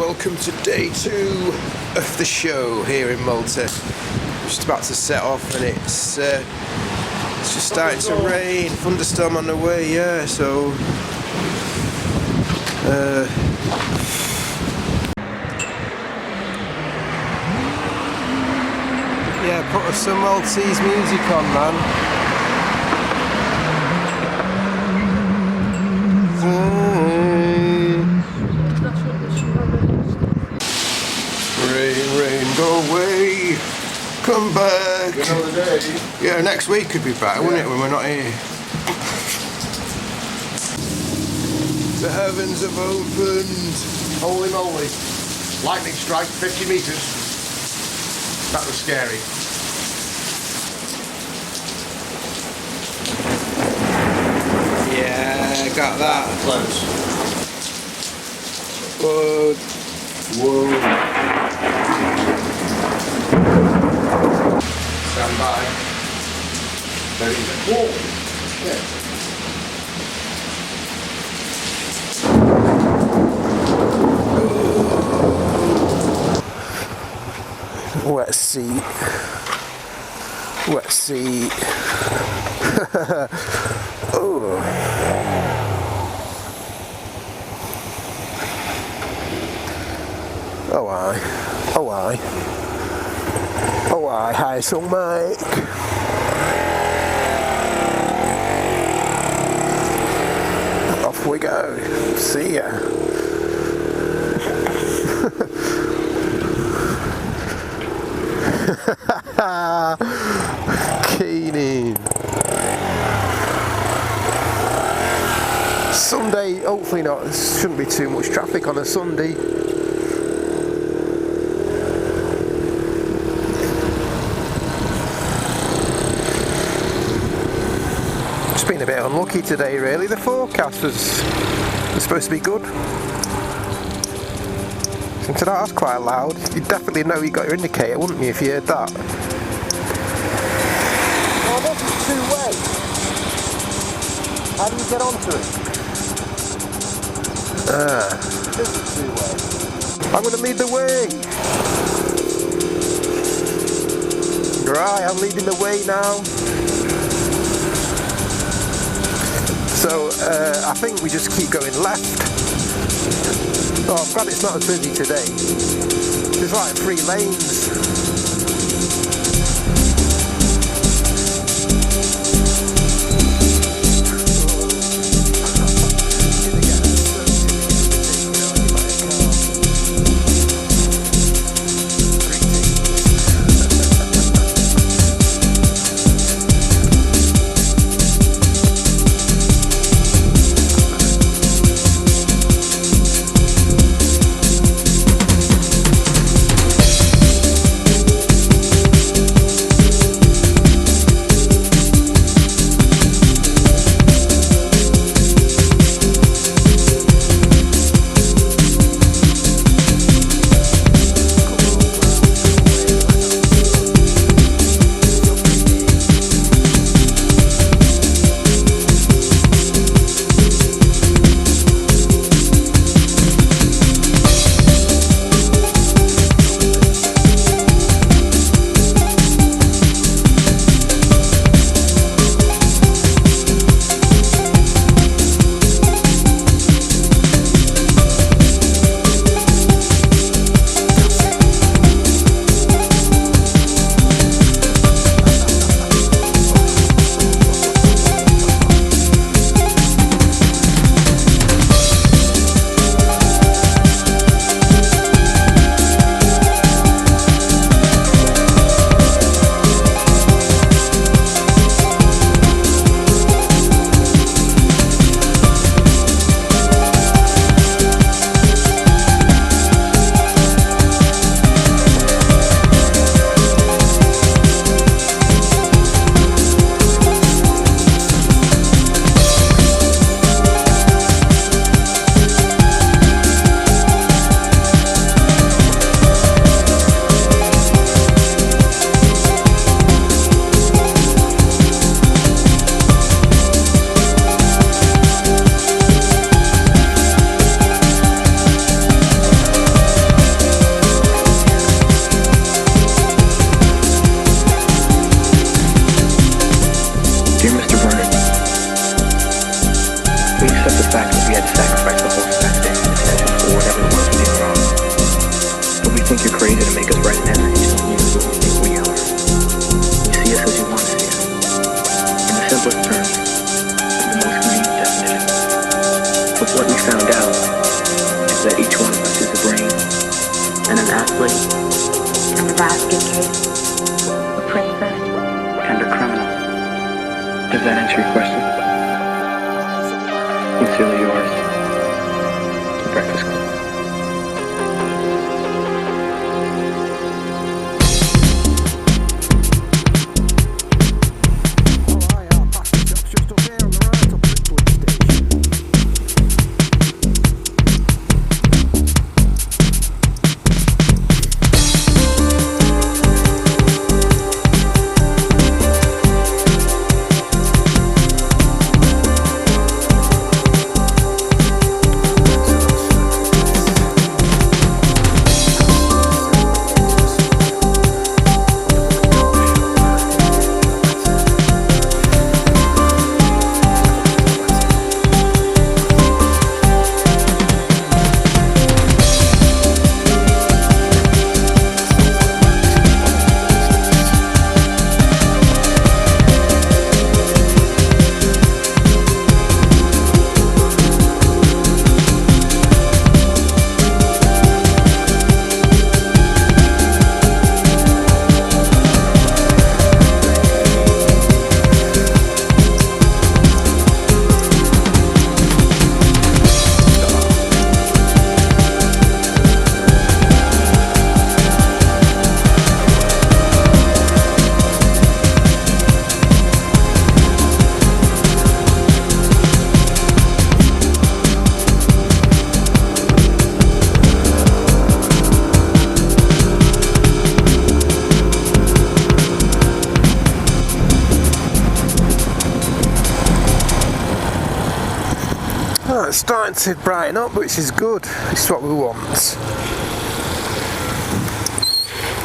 welcome to day 2 of the show here in Malta. I'm just about to set off and it's just starting to rain, thunderstorm on the way, yeah, so yeah, put some Maltese music on, man. Rain, go away, come back. Another day. Yeah, next week could be better, wouldn't it, when we're not here? The heavens have opened. Holy moly. Lightning strike, 50 metres. That was scary. Yeah, got that. Close. Whoa. Whoa. Stand by. Very good. Whoa. Yeah. Wet seat. Wet seat. Oh. Oh aye. Oh aye. Oh aye. Hi, so Mike. Off we go. See ya. Keening. Sunday, hopefully not. There shouldn't be too much traffic on a Sunday. Just been a bit unlucky today, really. The forecast was supposed to be good. Into that, that's quite loud. You'd definitely know you got your indicator, wouldn't you, if you heard that? Oh, this is two-way. How do you get onto it? This is two-way. I'm going to lead the way. Right, I'm leading the way now. So, I think we just keep going left. Oh, I'm glad it's not as busy today. There's like 3 lanes. basket case. A princess. And a criminal. Does that answer your question? Sincerely yours, The Breakfast Club. It's starting to brighten up, which is good. It's what we want.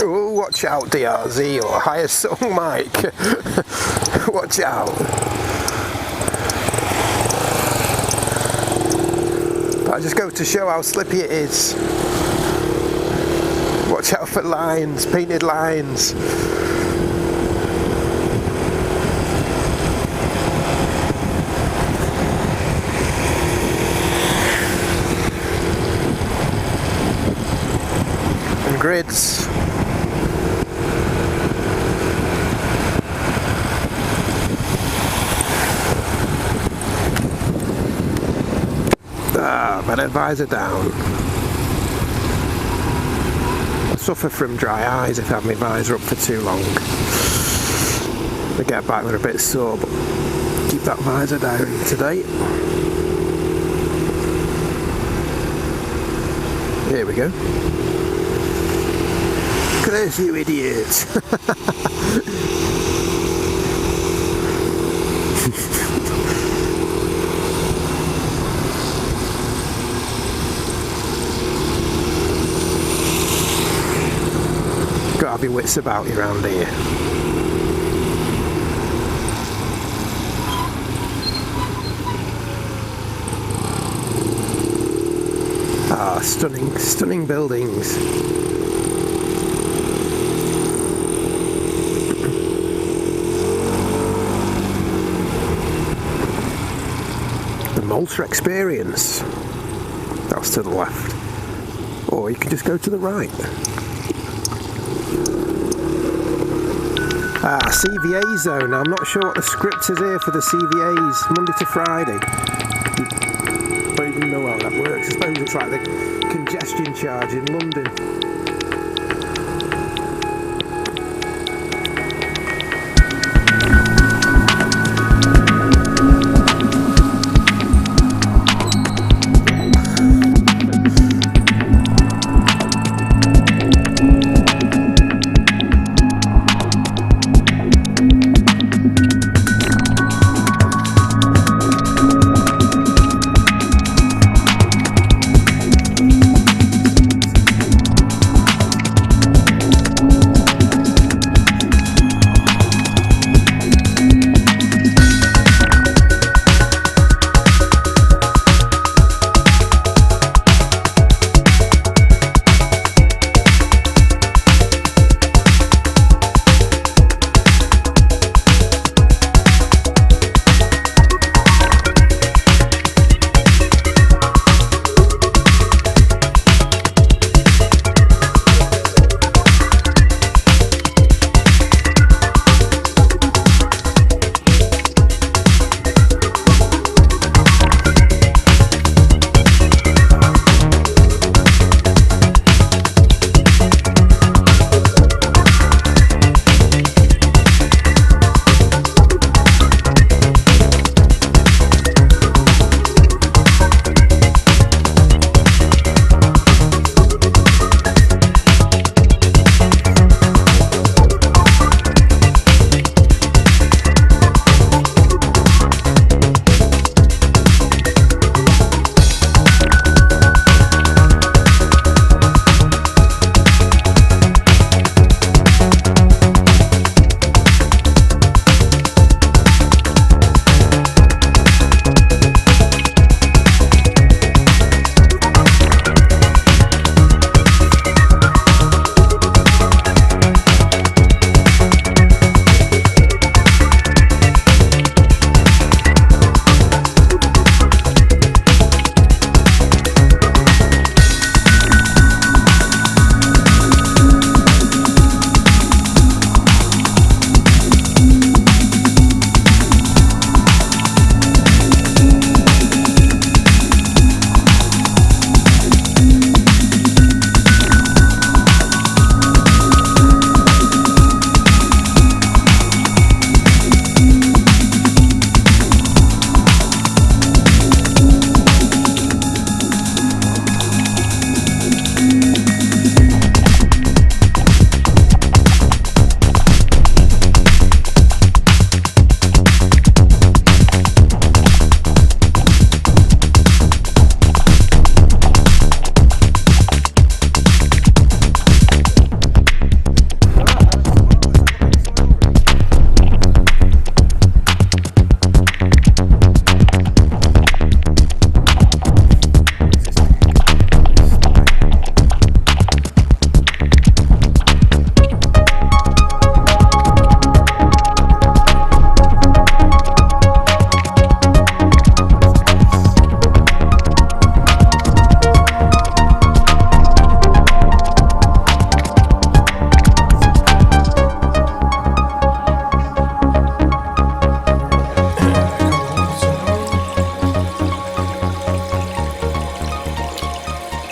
Oh, watch out, DR-Z or higher song Mike. Watch out. But I just go to show how slippy it is. Watch out for lines, painted lines. Grids. But visor down. I suffer from dry eyes if I have my visor up for too long. I get back with a bit sore, but keep that visor down today. Here we go. Look at this, you idiot! Gotta have your wits about you around here. Ah, stunning, stunning buildings. Malta experience. That's to the left. Or you can just go to the right. CVA zone. I'm not sure what the script is here for the CVAs, Monday to Friday. I don't even know how that works. I suppose it's like the congestion charge in London.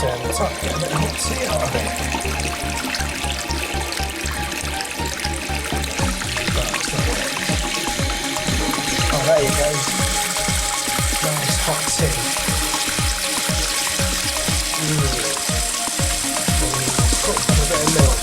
turn the top, get a bit of hot tea out of it. Oh, there you go. Nice hot tea. Put a bit of milk.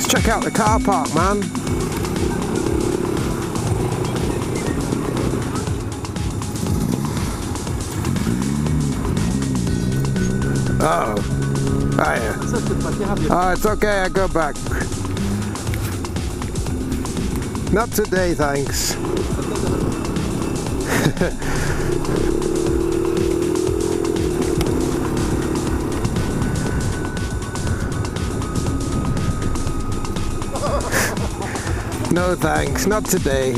Check out the car park, man. Oh. Hiya. Oh, it's okay, I go back. Not today, thanks. No thanks, not today.